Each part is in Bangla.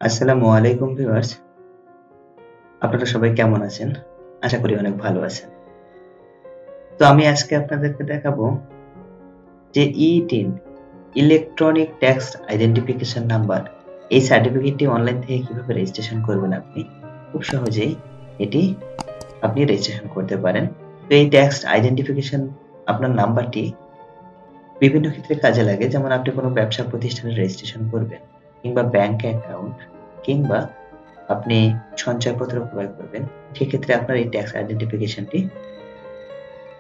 আসসালামু আলাইকুম ভিউয়ার্স, আপনারা সবাই কেমন আছেন? আশা করি অনেক ভালো আছেন। তো আমি আজকে আপনাদেরকে দেখাবো যে e-TIN electronic tax identification number এই সার্টিফিকেটটি অনলাইন থেকে কিভাবে রেজিস্ট্রেশন করবেন আপনি খুব সহজেই এটি আপনি রেজিস্ট্রেশন করতে পারেন। তো এই ট্যাক্স আইডেন্টিফিকেশন আপনার নাম্বারটি বিভিন্ন ক্ষেত্রে কাজে লাগে, যেমন আপনি কোনো ব্যবসা প্রতিষ্ঠানে রেজিস্ট্রেশন করবেন কিংবা ব্যাংক অ্যাকাউন্ট কিংবা আপনি সঞ্চয়পত্র ক্রয় করবেন, সেক্ষেত্রে আপনার এই ট্যাক্স আইডেন্টিফিকেশনটি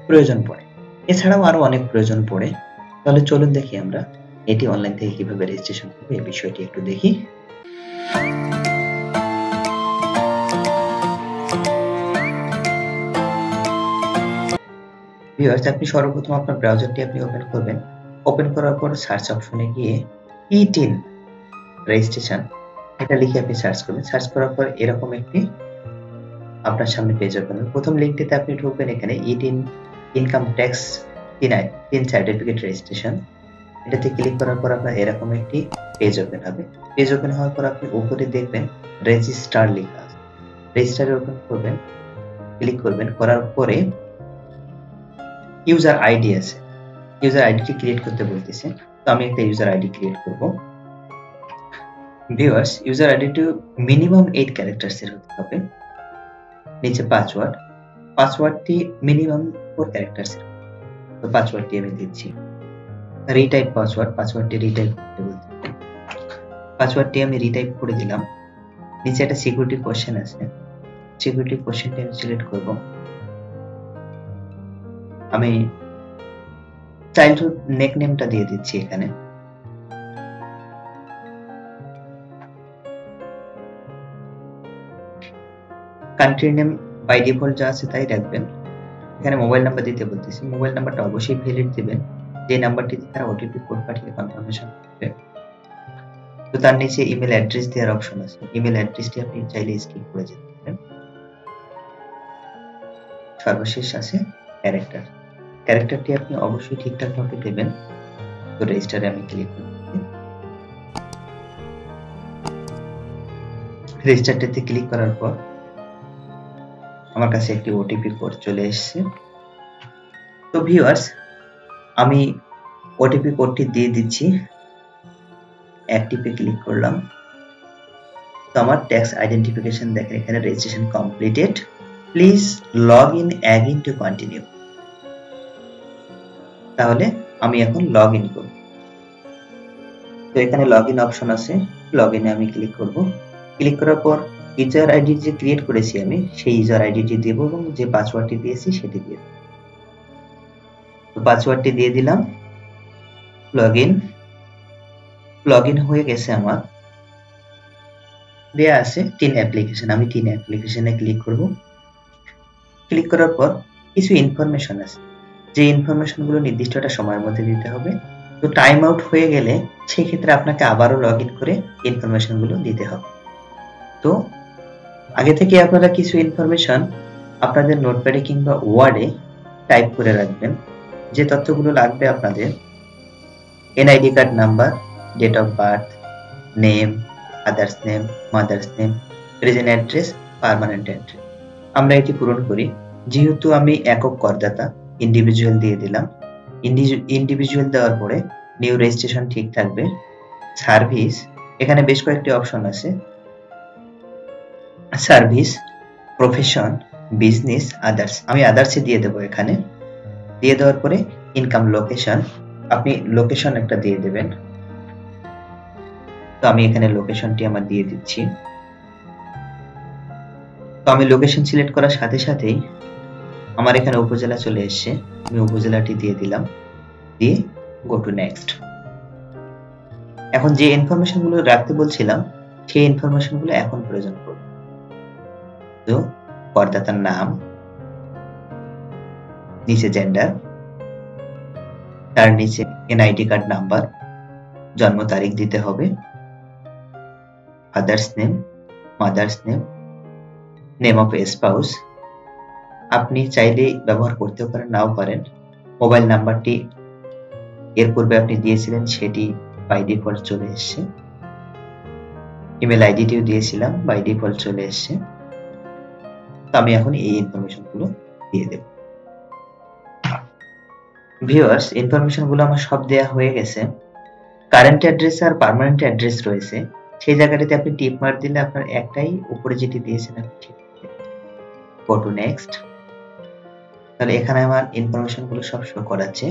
প্রয়োজন পড়ে। এছাড়াও আরো অনেক প্রয়োজন পড়ে। তাহলে চলুন দেখি আমরা এটি অনলাইন থেকে কিভাবে রেজিস্ট্রেশন করব এই বিষয়টি একটু দেখি। ভিউয়ার্স, আপনি সর্বপ্রথম আপনার ব্রাউজারটি আপনি ওপেন করবেন। ওপেন করার পর সার্চ অপশনে গিয়ে ইটিন রেজিস্ট্রেশন এটা লিখে আপনি সার্চ করবেন। সার্চ করার পর এরকম একটি আপনার সামনে পেজ ওপেন হবে। প্রথম লিঙ্কটিতে আপনি ঢুকবেন, এখানে ইটিন ইনকাম ট্যাক্স তিন সার্টিফিকেট রেজিস্ট্রেশন, এটাতে ক্লিক করার পর আপনার এরকম একটি পেজ ওপেন হবে। পেজ ওপেন হওয়ার পর আপনি উপরে দেখবেন রেজিস্টার লেখা আছে। রেজিস্টারে ওপেন করবেন, ক্লিক করবেন, করার পরে ইউজার আইডি আছে। ইউজার আইডিটি ক্রিয়েট করতে বলতেছে, তো আমি একটা ইউজার আইডি ক্রিয়েট করব। ভিউয়ার্স, ইউজার আইডিটি মিনিমাম 8 ক্যারেক্টারস এর হতে হবে। নিচে পাসওয়ার্ডটি মিনিমাম 4 ক্যারেক্টারস এর। তো পাসওয়ার্ডটি আমি দিচ্ছি। রিটাইপ পাসওয়ার্ডটি রিটাইপ করতে বলতেছে। পাসওয়ার্ডটি আমি রিটাইপ করে দিলাম। নিচে একটা সিকিউরিটি কোশ্চেন আছে, সিকিউরিটি কোশ্চেনটি আমি সিলেক্ট করব। আমি চাইল্ডহুড নেকনেমটা দিয়ে দিচ্ছি এখানে। কান্ট্রি নেম বাই ডিফল্ট যা আছে তাই রাখবেন। এখানে মোবাইল নাম্বার দিতে বলতেছি, মোবাইল নাম্বারটা অবশ্যই ভ্যালিড দিবেন, যে নাম্বারটিতে তারা ওটিপি কোড পাঠিয়ে কনফার্মেশন করবে। তো তার নিচে ইমেল অ্যাড্রেস দেওয়ার অপশন আছে, ইমেল অ্যাড্রেসটি আপনি চাইলে স্কিপ করে যেতে পারেন। সর্বশেষ আছে ক্যারেক্টারটি আপনি অবশ্যই ঠিকঠাক ভাবে দেবেন। তো রেজিস্টারে আমি ক্লিক করছি। রেজিস্টারটিতে ক্লিক করার পর আমার কাছে একটি ওটিপি কোড চলে এসেছে। তো ভিউয়ার্স, আমি ওটিপি কোডটি দিয়ে দিচ্ছি। অ্যাক্টিভে ক্লিক করলাম। তো আমার ট্যাক্স আইডেন্টিফিকেশন দেখেন এখানে registration completed, please log in again to continue. তাহলে আমি এখন লগ ইন করব। তো এখানে লগ ইন অপশন আছে, লগ ইনে আমি ক্লিক করব। ক্লিক করার পর ইউজার আইডি যে ক্রিয়েট করেছি আমি, সেই ইউজার আইডিটি দেব এবং যে পাসওয়ার্ডটি দিয়েছি সেটি দিয়ে দেব। তো পাসওয়ার্ডটি দিয়ে দিলাম। লগ ইন হয়ে গেছে আমার। দেয়া আছে 3 অ্যাপ্লিকেশন, আমি 3 অ্যাপ্লিকেশনে ক্লিক করব। ক্লিক করার পর কিছু ইনফরমেশন আছে, যে ইনফরমেশন গুলো নির্দিষ্ট একটা সময়ের মধ্যে দিতে হবে। তো টাইম আউট হয়ে গেলে সেই ক্ষেত্রে আপনাকে আবারও লগ ইন করে ইনফরমেশন গুলো দিতে হবে। তো আগে থেকে আপনারা কিছু ইনফরমেশন আপনাদের নোটপ্যাডে কিংবা ওয়ার্ডে টাইপ করে রাখবেন। যে তথ্যগুলো লাগবে আপনাদের: NID card number, date of birth, name, father's name, mother's name, present address, permanent address. আমরা এটি পূরণ করি। যেহেতু আমি একক করদাতা, ইন্ডিভিজুয়াল দিয়ে দিলাম। ইন্ডিভিজুয়াল দেওয়ার পরে নিউ রেজিস্ট্রেশন ঠিক থাকবে। সার্ভিস, এখানে বেশ কয়েকটি অপশন আছে, সার্ভিস, প্রফেশন, বিজনেস, আদার্স। আমি আদার্সে দিয়ে দেবো। এখানে দিয়ে দেওয়ার পরে ইনকাম লোকেশন, আপনি লোকেশন একটা দিয়ে দেবেন। তো আমি এখানে লোকেশনটি আমার দিয়ে দিচ্ছি। তো আমি লোকেশন সিলেক্ট করার সাথে সাথেই আমার এখানে উপজেলা চলে এসেছে, আমি উপজেলাটি দিয়ে দিলাম, দিয়ে গো টু নেক্সট। এখন যে ইনফরমেশন গুলো রাখতে বলছিলাম সেই ইনফরমেশন গুলো এখন প্রয়োজন পড়বে। তো করদাতার নাম, নিচে জেন্ডার, তার নিচে এনআইডি কার্ড নাম্বার, জন্ম তারিখ দিতে হবে, father's name, mother's name, name of spouse আপনি চাইলে ব্যবহার করতেও পারেন, নাও পারেন। মোবাইল নাম্বারটি এর পূর্বে আপনি দিয়েছিলেন সেটি বাই ডিফল্ট চলে এসেছে। ইমেল আইডিটিও দিয়েছিলাম, বাই ডিফল্ট চলে এসেছে। তো আমি এখন এই ইনফরমেশনগুলো দিয়ে দেব। ভিউয়ার্স, ইনফরমেশনগুলো আমার সব দেয়া হয়ে গেছে। কারেন্ট অ্যাড্রেস আর পার্মানেন্ট অ্যাড্রেস রয়েছে, সেই জায়গাটাতে আপনি টিক মার্ক দিলে আপনার একটাই উপরে যেটি দিয়েছেন আপনি ঠিক গো টু নেক্সট। তাহলে এখানে আমার ইনফরমেশনগুলো সব শো করাচ্ছে,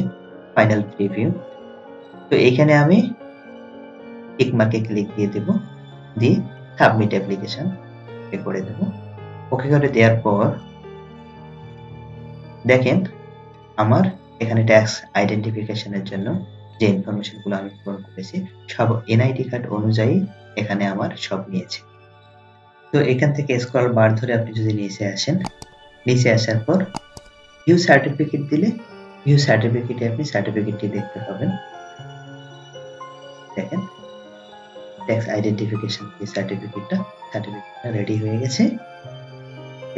ফাইনাল প্রিভিউ। তো এখানে আমি টিক মার্কে ক্লিক দিয়ে দেব, দিয়ে সাবমিট অ্যাপ্লিকেশন করে দেব। ওকে করে দেওয়ার পর দেখেন আমার এখানে ট্যাক্স আইডেন্টিফিকেশনের জন্য যে ইনফরমেশনগুলো আমি পূরণ করেছি সব এনআইডি কার্ড অনুযায়ী এখানে আমার সব নিয়েছে। তো এখান থেকে স্ক্রল বার ধরে আপনি যদি নিচে আসেন, নিচে আসার পর ভিউ সার্টিফিকেট দিলে ভিউ সার্টিফিকেটে আপনি সার্টিফিকেটটি দেখতে পাবেন। দেখেন ট্যাক্স আইডেন্টিফিকেশন যে সার্টিফিকেটটা রেডি হয়ে গেছে।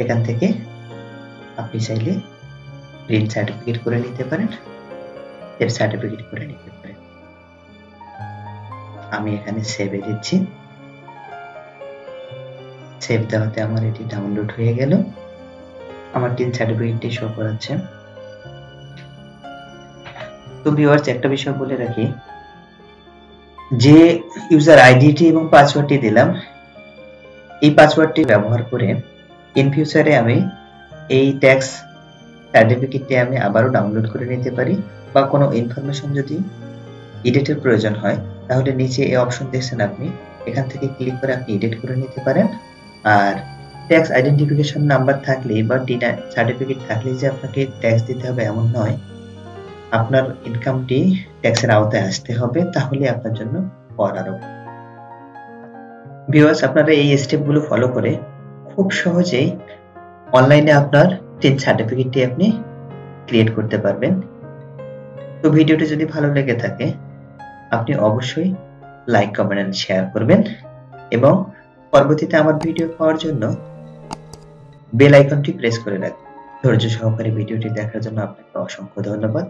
এখান থেকে আপনি চাইলে প্রিন্ট সার্টিফিকেট করে নিতে পারেন, সেভ সার্টিফিকেট করে নিতে পারেন। আমি এখানে সেভে দিচ্ছি। সেভ দেওয়াতে আমার এটি ডাউনলোড হয়ে গেল, আমার প্রিন্ট সার্টিফিকেটটি শো করাচ্ছে। তো ভিউয়ার্স, একটা বিষয় বলে রাখি, যে ইউজার আইডিটি এবং পাসওয়ার্ডটি দিলাম, এই পাসওয়ার্ডটি ব্যবহার করে ইন ফিউচারে আমি এই ট্যাক্স সার্টিফিকেটটি আমি আবারও ডাউনলোড করে নিতে পারি, বা কোনো ইনফরমেশন যদি এডিটের প্রয়োজন হয় তাহলে নিচে এই অপশন দেখছেন আপনি, এখান থেকে ক্লিক করে আপনি এডিট করে নিতে পারেন। আর ট্যাক্স আইডেন্টিফিকেশন নাম্বার থাকলে বা টিন সার্টিফিকেট থাকলে যে আপনাকে ট্যাক্স দিতে হবে এমন নয়, আপনার ইনকামটি ট্যাক্সের আওতায় আসতে হবে, তাহলে আপনার জন্য কর আরোপ। ভিউয়ার্স, আপনারা এই স্টেপগুলো ফলো করে খুব সহজেই অনলাইনে আপনার টিন সার্টিফিকেটটি আপনি ক্রিয়েট করতে পারবেন। তো ভিডিওটি যদি ভালো লেগে থাকে আপনি অবশ্যই লাইক, কমেন্ট এন্ড শেয়ার করবেন, এবং পরবর্তীতে আমার ভিডিও পাওয়ার জন্য বেল আইকনটি প্রেস করে রাখবেন। ধৈর্য সহকারে ভিডিওটি দেখার জন্য আপনাকে অসংখ্য ধন্যবাদ।